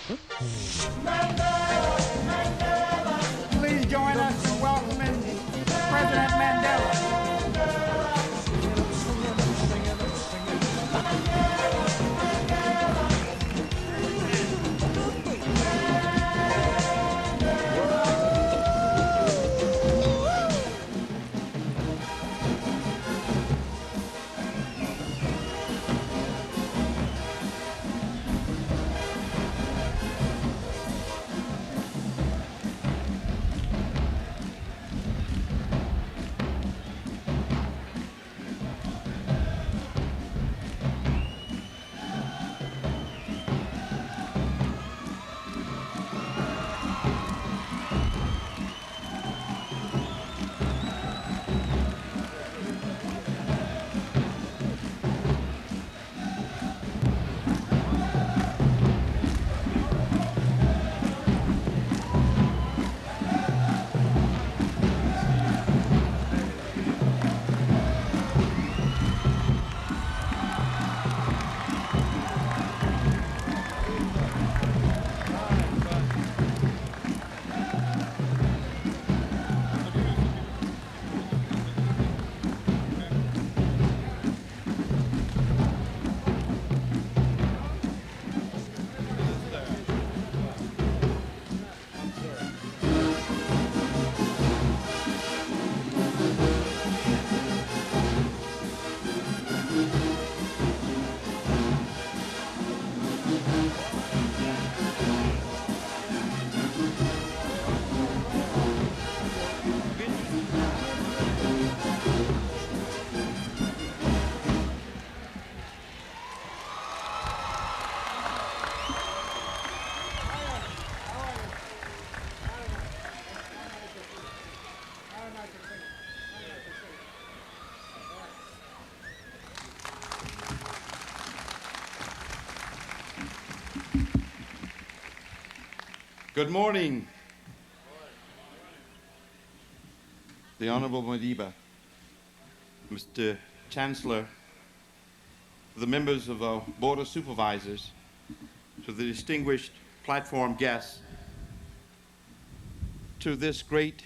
Please join us in welcoming President Mandela. Good morning. The Honorable Madiba, Mr. Chancellor, the members of our Board of Supervisors, to the distinguished platform guests, to this great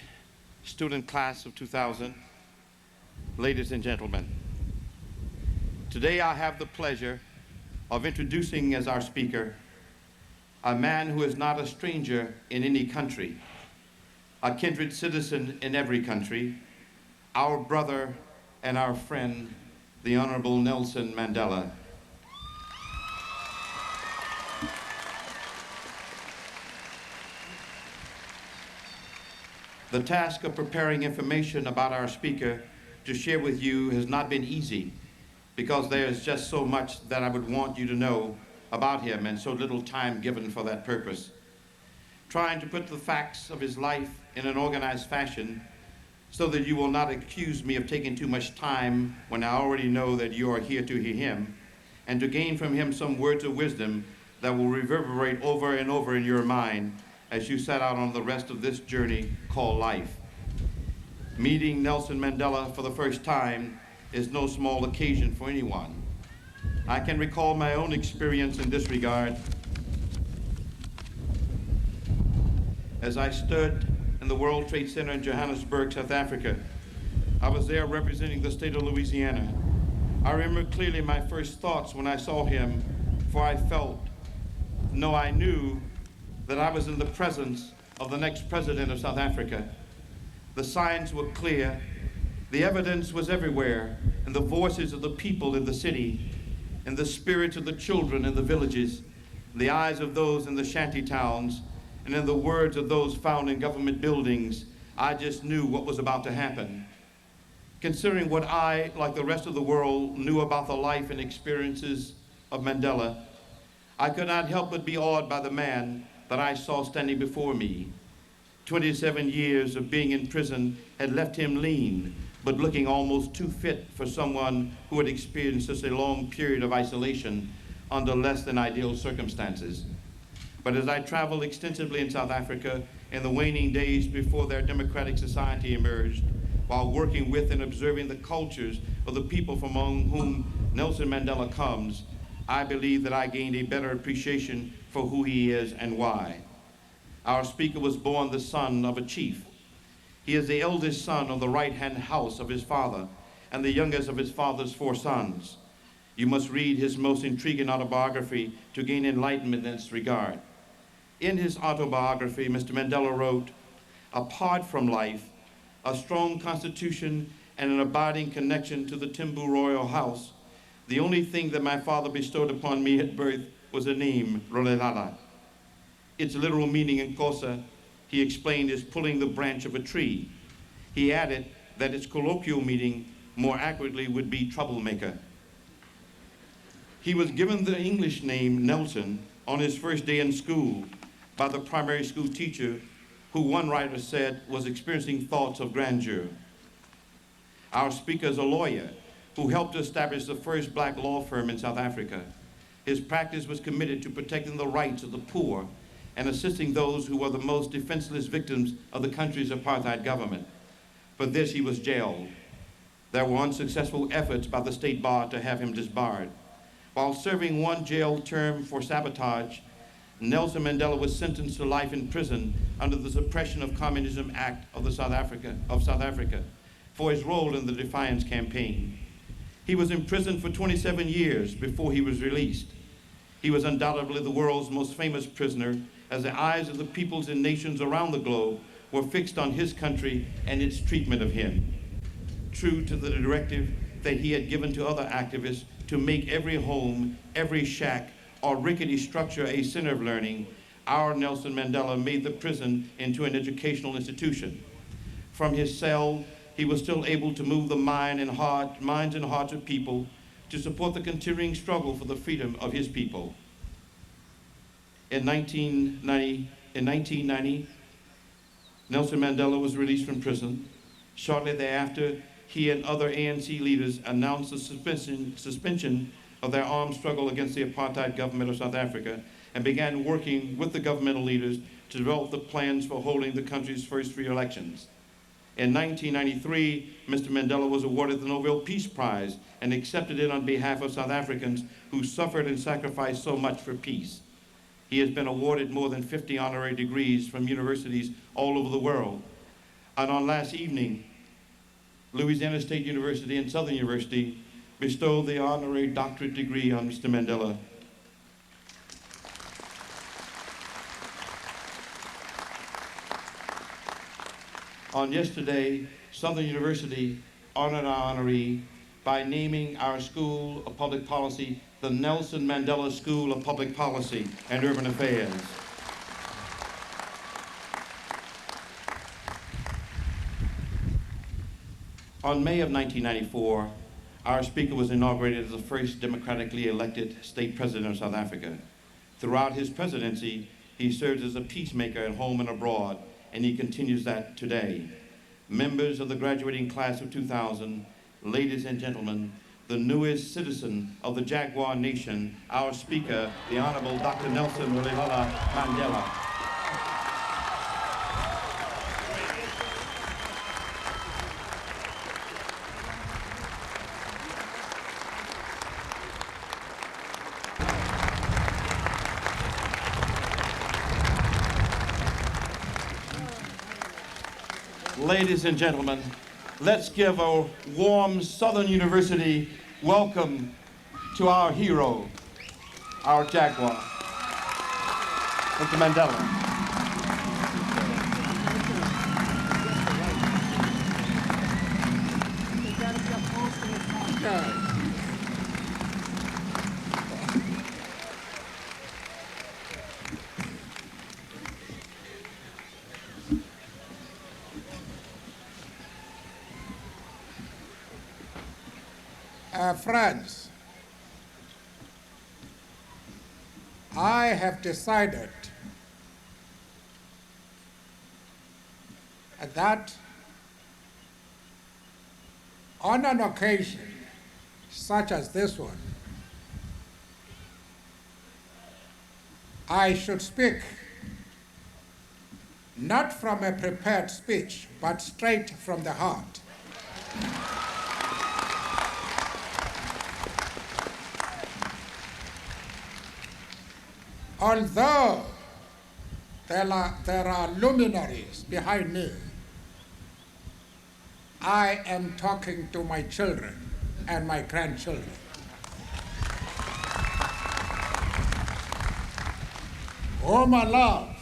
student class of 2000, ladies and gentlemen. Today I have the pleasure of introducing as our speaker a man who is not a stranger in any country, a kindred citizen in every country, our brother and our friend, the Honorable Nelson Mandela. The task of preparing information about our speaker to share with you has not been easy, because there is just so much that I would want you to know about him and so little time given for that purpose. Trying to put the facts of his life in an organized fashion so that you will not accuse me of taking too much time when I already know that you are here to hear him, and to gain from him some words of wisdom that will reverberate over and over in your mind as you set out on the rest of this journey called life. Meeting Nelson Mandela for the first time is no small occasion for anyone. I can recall my own experience in this regard as I stood in the World Trade Center in Johannesburg, South Africa. I was there representing the state of Louisiana. I remember clearly my first thoughts when I saw him, for I felt, no, I knew that I was in the presence of the next president of South Africa. The signs were clear, the evidence was everywhere, and the voices of the people in the city, in the spirits of the children in the villages, in the eyes of those in the shanty towns, and in the words of those found in government buildings, I just knew what was about to happen. Considering what I, like the rest of the world, knew about the life and experiences of Mandela, I could not help but be awed by the man that I saw standing before me. 27 years of being in prison had left him lean, but looking almost too fit for someone who had experienced such a long period of isolation under less than ideal circumstances. But as I traveled extensively in South Africa in the waning days before their democratic society emerged, while working with and observing the cultures of the people from among whom Nelson Mandela comes, I believe that I gained a better appreciation for who he is and why. Our speaker was born the son of a chief. He is the eldest son of the right-hand house of his father and the youngest of his father's 4 sons. You must read his most intriguing autobiography to gain enlightenment in this regard. In his autobiography, Mr. Mandela wrote, "Apart from life, a strong constitution and an abiding connection to the Timbu royal house, the only thing that my father bestowed upon me at birth was the name Rolelala. Its literal meaning in Xhosa, he explained, is pulling the branch of a tree. He added that its colloquial meaning more accurately would be troublemaker. He was given the English name Nelson on his first day in school by the primary school teacher, who one writer said was experiencing thoughts of grandeur. Our speaker is a lawyer who helped establish the first black law firm in South Africa. His practice was committed to protecting the rights of the poor and assisting those who were the most defenseless victims of the country's apartheid government. For this, he was jailed. There were unsuccessful efforts by the state bar to have him disbarred. While serving 1 jail term for sabotage, Nelson Mandela was sentenced to life in prison under the Suppression of Communism Act of South Africa for his role in the Defiance campaign. He was imprisoned for 27 years before he was released. He was undoubtedly the world's most famous prisoner, as the eyes of the peoples and nations around the globe were fixed on his country and its treatment of him. True to the directive that he had given to other activists to make every home, every shack, or rickety structure a center of learning, our Nelson Mandela made the prison into an educational institution. From his cell, he was still able to move the minds and hearts of people to support the continuing struggle for the freedom of his people. In 1990, Nelson Mandela was released from prison. Shortly thereafter, he and other ANC leaders announced the suspension of their armed struggle against the apartheid government of South Africa and began working with the governmental leaders to develop the plans for holding the country's first free elections. In 1993, Mr. Mandela was awarded the Nobel Peace Prize and accepted it on behalf of South Africans who suffered and sacrificed so much for peace. He has been awarded more than 50 honorary degrees from universities all over the world. And on last evening, Louisiana State University and Southern University bestowed the honorary doctorate degree on Mr. Mandela. On yesterday, Southern University honored our honoree by naming our School of Public Policy the Nelson Mandela School of Public Policy and Urban Affairs. On May of 1994, our speaker was inaugurated as the first democratically elected state president of South Africa. Throughout his presidency, he served as a peacemaker at home and abroad, and he continues that today. Members of the graduating class of 2000, ladies and gentlemen, the newest citizen of the Jaguar Nation, our speaker, the Honorable Dr. Nelson Mandela. Ladies and gentlemen, let's give a warm Southern University welcome to our hero, our Jaguar, Mr. Mandela. Friends, I have decided that on an occasion such as this one, I should speak not from a prepared speech, but straight from the heart. Although there are luminaries behind me, I am talking to my children and my grandchildren. Whom I love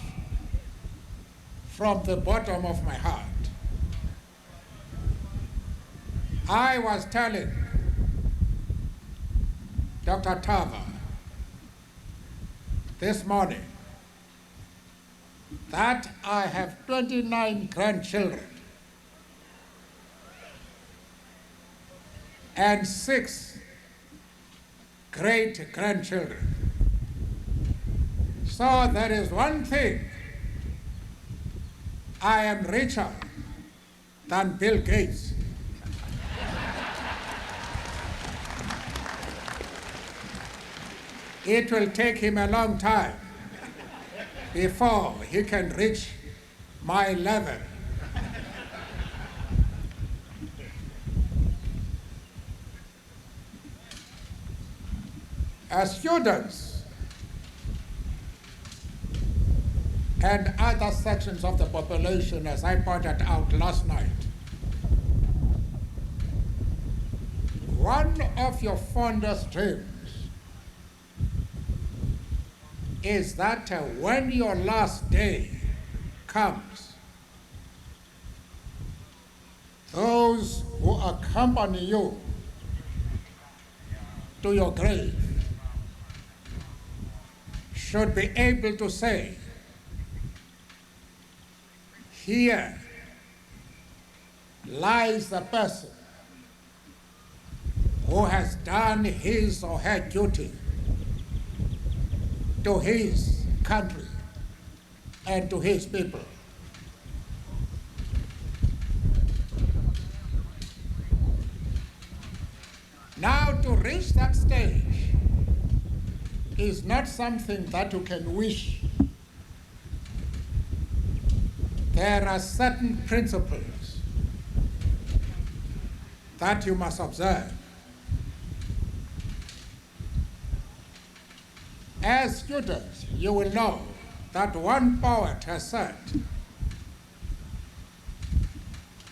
from the bottom of my heart. I was telling Dr. Tava this morning that I have 29 grandchildren and 6 great-grandchildren. So there is one thing, I am richer than Bill Gates. It will take him a long time before he can reach my level. As students and other sections of the population, as I pointed out last night, one of your fondest dreams is that when your last day comes, those who accompany you to your grave should be able to say, here lies the person who has done his or her duty to his country and to his people. Now, to reach that stage is not something that you can wish. There are certain principles that you must observe. As students, you will know that one poet has said,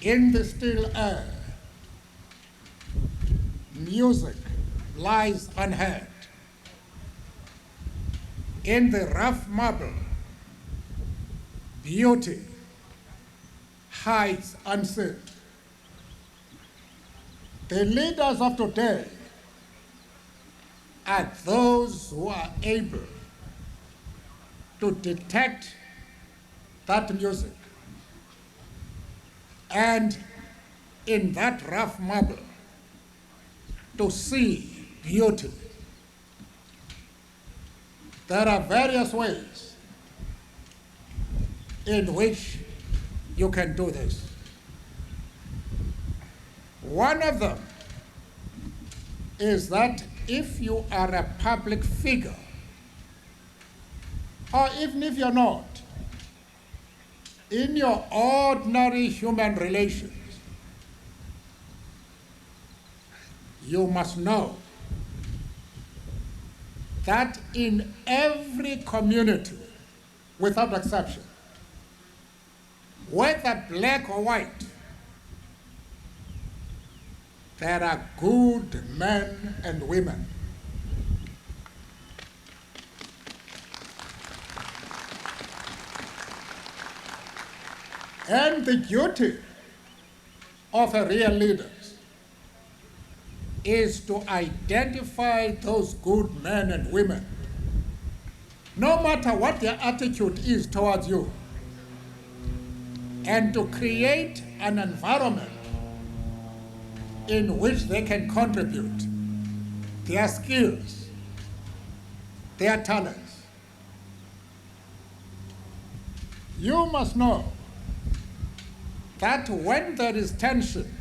in the still air, music lies unheard. In the rough marble, beauty hides unseen. The leaders of today are those who are able to detect that music and in that rough marble to see beauty. There are various ways in which you can do this. One of them is that if you are a public figure, or even if you're not, in your ordinary human relations, you must know that in every community, without exception, whether black or white, there are good men and women. And the duty of a real leader is to identify those good men and women, no matter what their attitude is towards you, and to create an environment in which they can contribute their skills, their talents. You must know that when there is tension,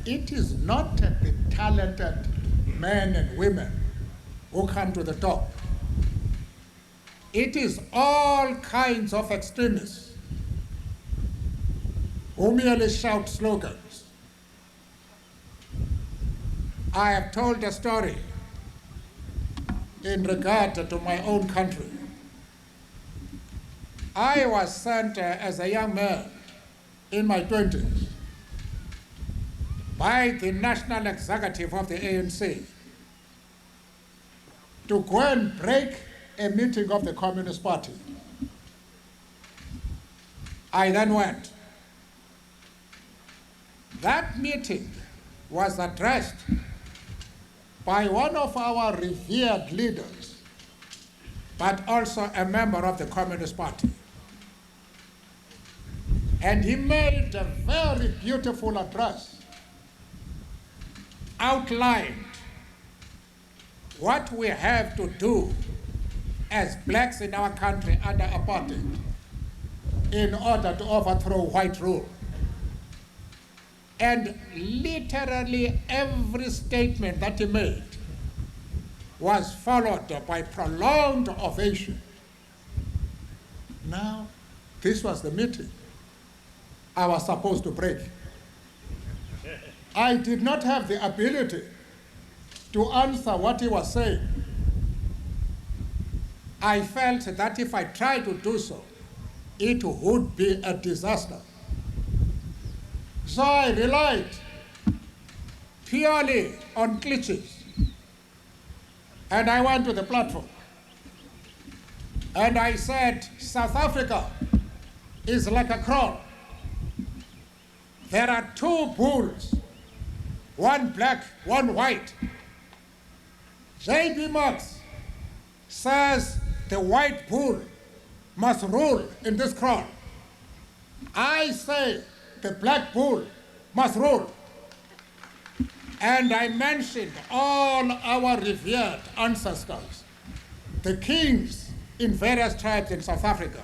it is not the talented men and women who come to the top. It is all kinds of extremists who merely shout slogans. I have told a story in regard to my own country. I was sent as a young man in my 20s by the national executive of the ANC to go and break a meeting of the Communist Party. I then went. That meeting was addressed by one of our revered leaders, but also a member of the Communist Party. And he made a very beautiful address, outlined what we have to do as blacks in our country under apartheid in order to overthrow white rule. And literally every statement that he made was followed by prolonged ovation. Now, this was the meeting I was supposed to break. I did not have the ability to answer what he was saying. I felt that if I tried to do so, it would be a disaster. So I relied purely on cliches. And I went to the platform. And I said, South Africa is like a crown. There are two bulls, one black, one white. J.B. Marx says the white bull must rule in this crown. I say the black bull must rule. And I mentioned all our revered ancestors, the kings in various tribes in South Africa.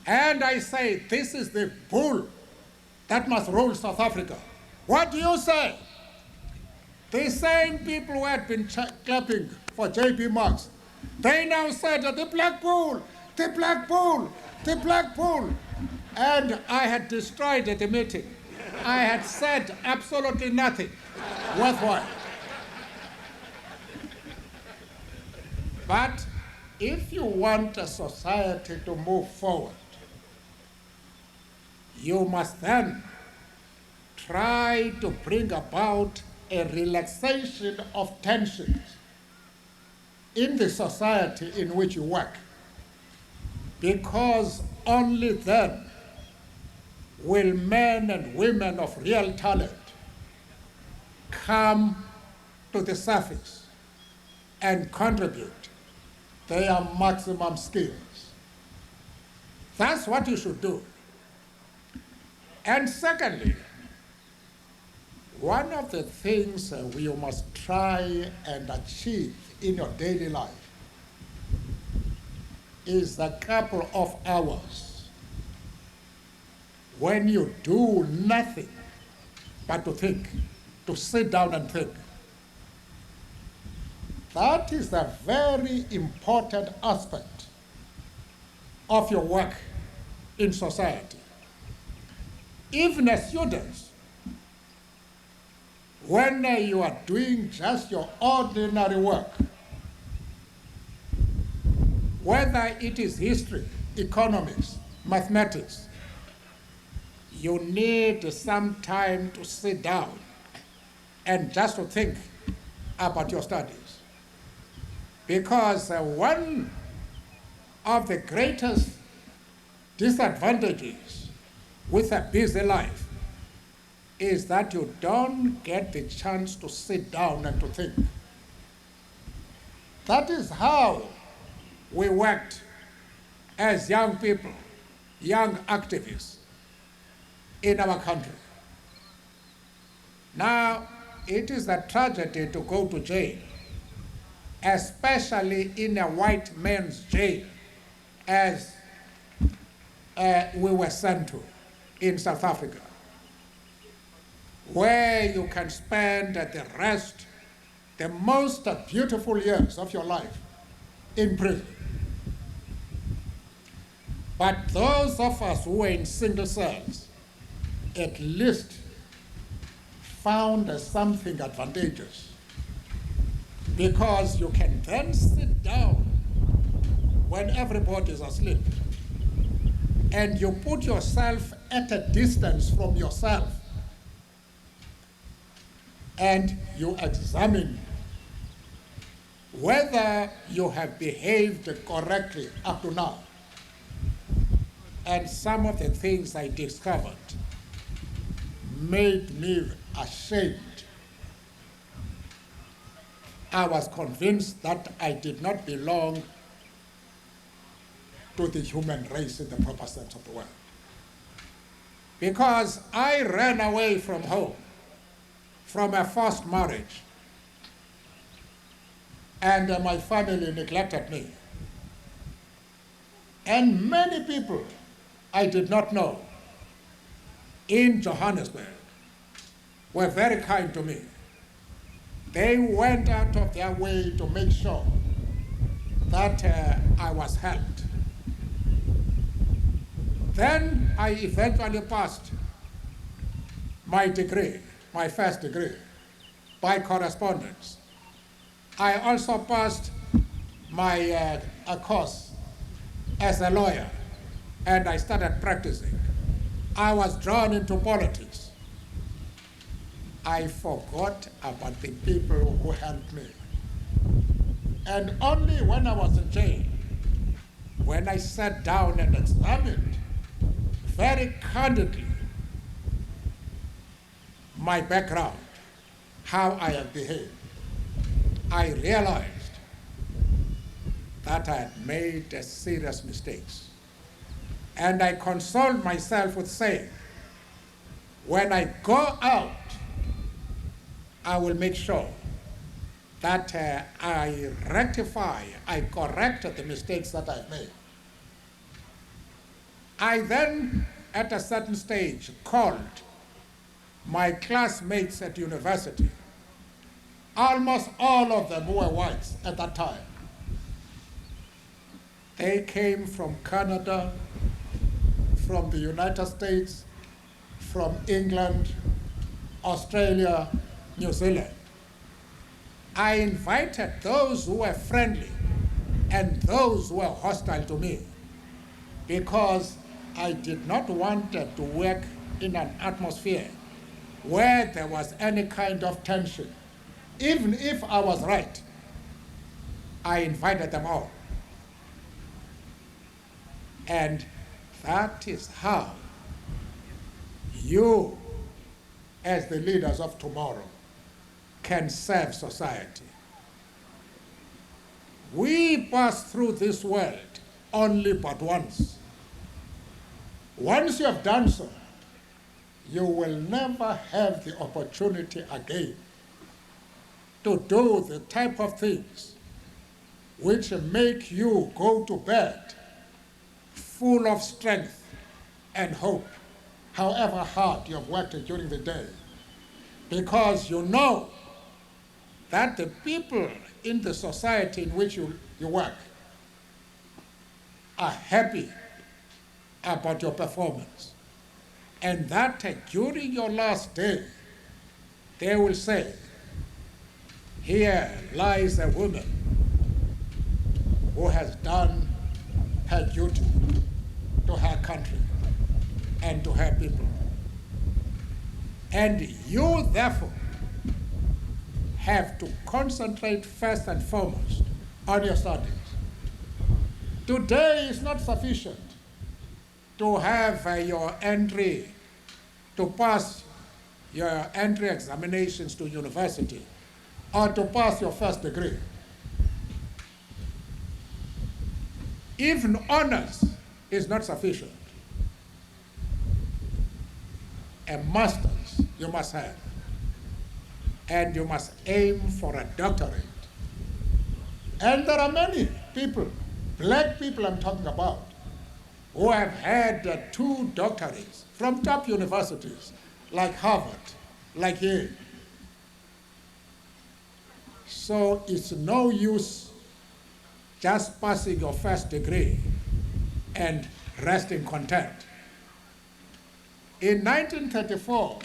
And I say, this is the bull that must rule South Africa. What do you say? The same people who had been clapping for J.B. Marx, they now said, the black bull, the black bull, the black bull. And I had destroyed the meeting. I had said absolutely nothing worthwhile. But if you want a society to move forward, you must then try to bring about a relaxation of tensions in the society in which you work, because only then will men and women of real talent come to the surface and contribute their maximum skills. That's what you should do. And secondly, one of the things you must try and achieve in your daily life is a couple of hours when you do nothing but to think, to sit down and think. That is a very important aspect of your work in society. Even as students, when you are doing just your ordinary work, whether it is history, economics, mathematics, you need some time to sit down and just to think about your studies. Because one of the greatest disadvantages with a busy life is that you don't get the chance to sit down and to think. That is how we worked as young people, young activists in our country. Now, it is a tragedy to go to jail, especially in a white man's jail, as we were sent to in South Africa, where you can spend the most beautiful years of your life in prison. But those of us who were in single cells at least found something advantageous. because you can then sit down when everybody is asleep and you put yourself at a distance from yourself and you examine whether you have behaved correctly up to now. And some of the things I discovered made me ashamed. I was convinced that I did not belong to the human race in the proper sense of the word. Because I ran away from home, from a forced marriage, and my family neglected me. And many people I did not know in Johannesburg were very kind to me. They went out of their way to make sure that I was helped. Then I eventually passed my degree, my first degree, by correspondence. I also passed my a course as a lawyer, and I started practicing. I was drawn into politics. I forgot about the people who helped me. And only when I was in jail, when I sat down and examined very candidly my background, how I have behaved, I realized that I had made serious mistakes. And I consoled myself with saying, when I go out, I will make sure that I rectify, I correct the mistakes that I've made. I then, at a certain stage, called my classmates at university. Almost all of them were whites at that time. They came from Canada, from the United States, from England, Australia, New Zealand. I invited those who were friendly and those who were hostile to me because I did not want to work in an atmosphere where there was any kind of tension. Even if I was right, I invited them all. And that is how you, as the leaders of tomorrow, can serve society. We pass through this world only but once. Once you have done so, you will never have the opportunity again to do the type of things which make you go to bed full of strength and hope, however hard you have worked during the day, because you know that the people in the society in which you work are happy about your performance, and that during your last day, they will say, here lies a woman who has done her duty to her country and to her people. And you, therefore, have to concentrate first and foremost on your studies. Today is not sufficient to have your entry, to pass your entry examinations to university, or to pass your first degree. Even honors is not sufficient. A master's you must have, and you must aim for a doctorate. And there are many people, black people I'm talking about, who have had 2 doctorates from top universities like Harvard, like Yale. So it's no use just passing your first degree and resting content. In 1934,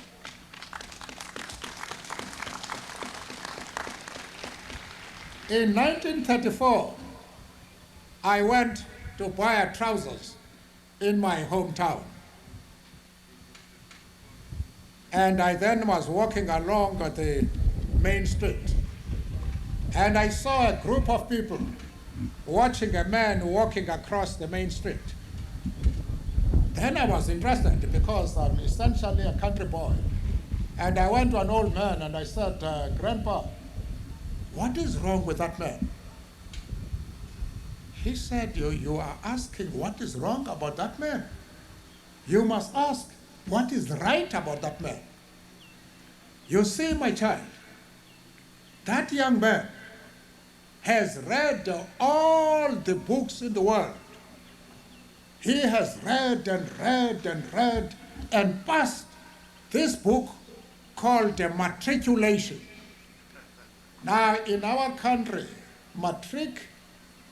In 1934, I went to buy trousers in my hometown. And I then was walking along the main street. And I saw a group of people watching a man walking across the main street. Then I was interested because I'm essentially a country boy. And I went to an old man and I said, Grandpa, what is wrong with that man? He said, you are asking what is wrong about that man. You must ask what is right about that man. You see, my child, that young man has read all the books in the world. He has read and read and read and passed this book called Matriculation. Now, in our country, matric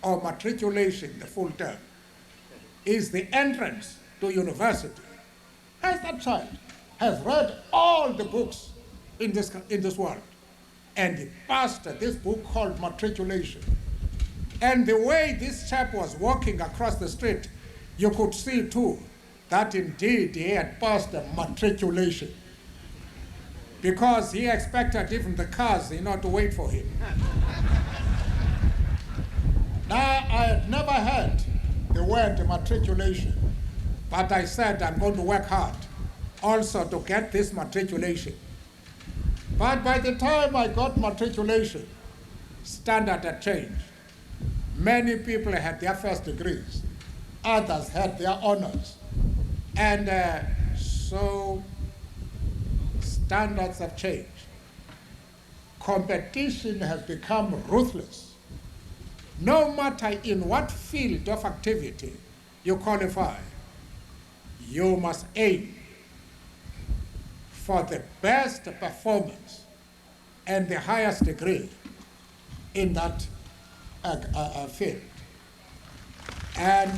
or matriculation, the full term, is the entrance to university. As that child has read all the books in this world, and he passed this book called Matriculation. And the way this chap was walking across the street, you could see too that indeed he had passed the matriculation, because he expected even the cars, to wait for him. Now, I had never heard the word matriculation, but I said I'm going to work hard also to get this matriculation. But by the time I got matriculation, standard had changed. Many people had their first degrees, others had their honors. And so standards have changed. Competition has become ruthless. No matter in what field of activity you qualify, you must aim for the best performance and the highest degree in that field. And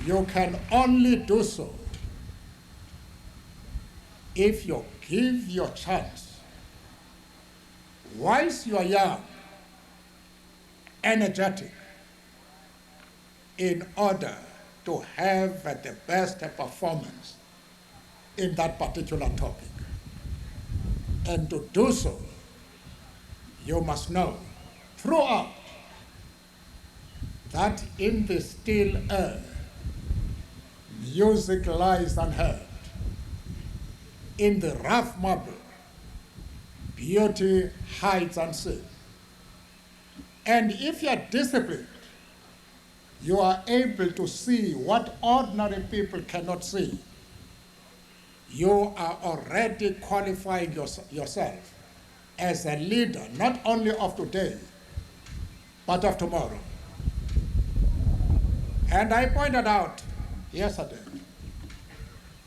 you can only do so if you give your chance, whilst you are young, energetic, in order to have the best performance in that particular topic. And to do so, you must know throughout that in the still air, music lies unheard. In the rough marble, beauty hides unseen. And if you are disciplined, you are able to see what ordinary people cannot see. You are already qualifying yourself as a leader, not only of today, but of tomorrow. And I pointed out yesterday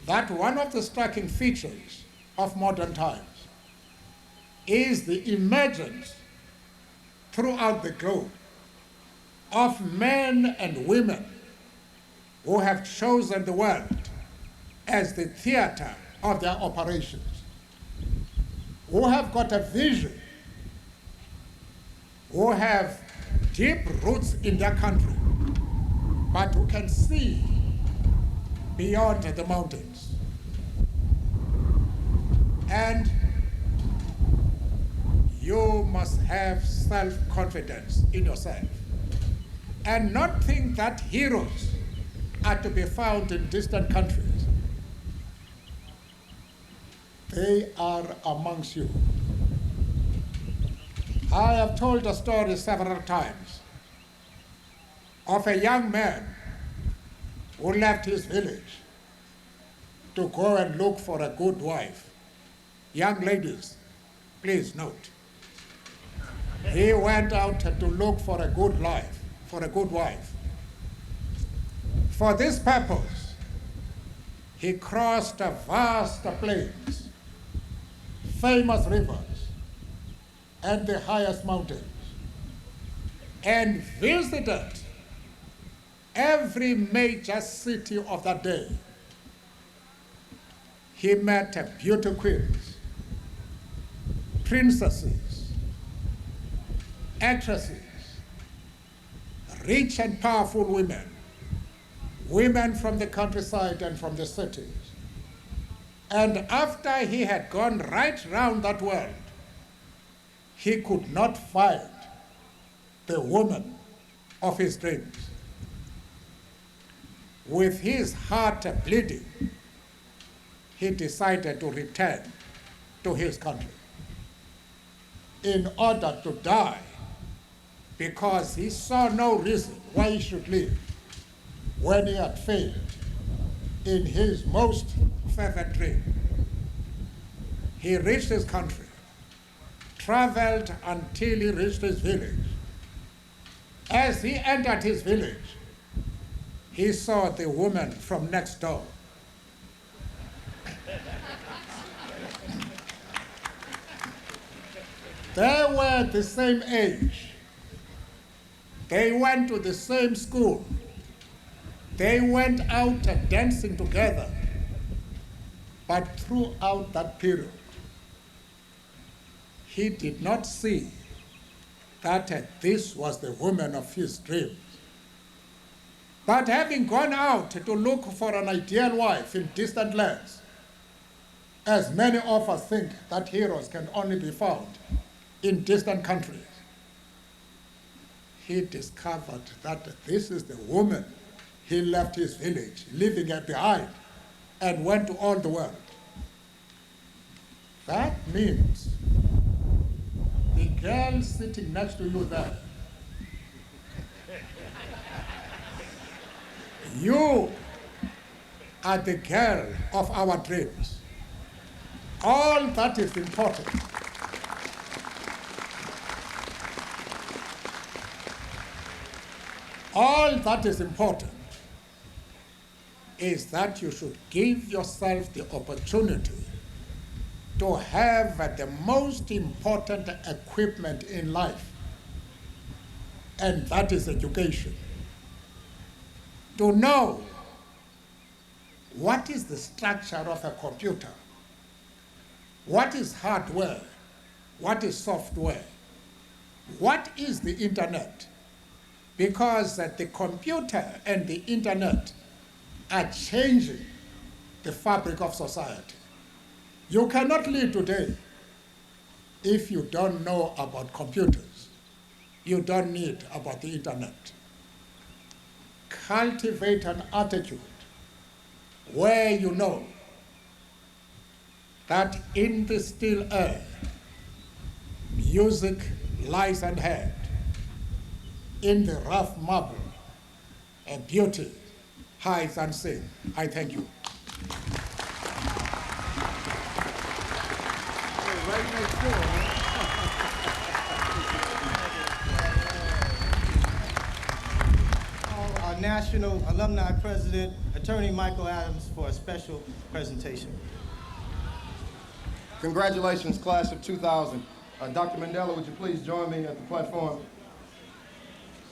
that one of the striking features of modern times is the emergence throughout the globe of men and women who have chosen the world as the theater of their operations, who have got a vision, who have deep roots in their country, but who can see beyond the mountains. And you must have self-confidence in yourself and not think that heroes are to be found in distant countries. They are amongst you. I have told the story several times of a young man who left his village to go and look for a good wife. Young ladies, please note. He went out to look for a good life, for a good wife. For this purpose, he crossed vast plains, famous rivers, and the highest mountains, and visited every major city of that day. He met beauty queens, princesses, actresses, rich and powerful women, women from the countryside and from the cities. And after he had gone right round that world, he could not find the woman of his dreams. With his heart bleeding, he decided to return to his country in order to die, because he saw no reason why he should live when he had failed in his most fervent dream. He reached his country, traveled until he reached his village. As he entered his village, he saw the woman from next door. They were the same age. They went to the same school. They went out dancing together. But throughout that period, he did not see that this was the woman of his dreams. But having gone out to look for an ideal wife in distant lands, as many of us think that heroes can only be found in distant countries, he discovered that this is the woman he left his village, leaving her behind, and went to all the world. That means the girl sitting next to you there, you are the girl of our dreams. All that is important is that you should give yourself the opportunity to have the most important equipment in life, and that is education. To know what is the structure of a computer, what is hardware, what is software, what is the internet, because the computer and the internet are changing the fabric of society. You cannot live today if you don't know about computers. You don't need about the internet. Cultivate an attitude where you know that in the still air, music lies unheard. In the rough marble, and beauty hides unseen. I thank you. Right next door. Our National Alumni President, Attorney Michael Adams, for a special presentation. Congratulations, class of 2000. Dr. Mandela, would you please join me at the platform?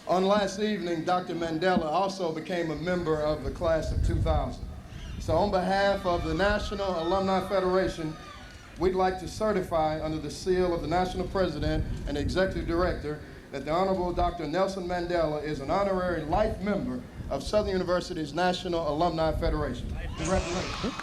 On last evening, Dr. Mandela also became a member of the class of 2000. So on behalf of the National Alumni Federation, we'd like to certify under the seal of the National President and Executive Director that the Honorable Dr. Nelson Mandela is an honorary life member of Southern University's National Alumni Federation. Congratulations.